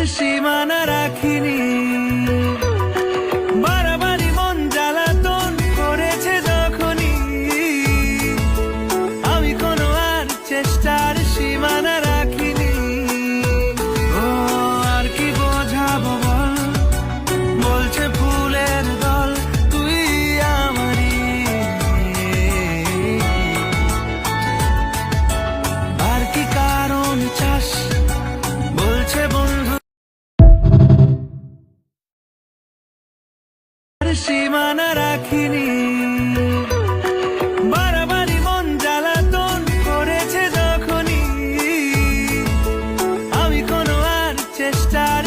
সীমানা রাখিনি, বারবারই মন জ্বালাতন করেছে যখনই, আমি কোনো আর চেষ্টার সীমানা রাখিনি। ও আর কি বোঝাবো বল, বলছে ফুলের দল তুই আমারই, আর কি কারণ চাস বলছে বন্ধু, সীমানা রাখিনি, বারবারই মন জ্বালাতন করেছে যখনই, আমি কোনো আর চেষ্টার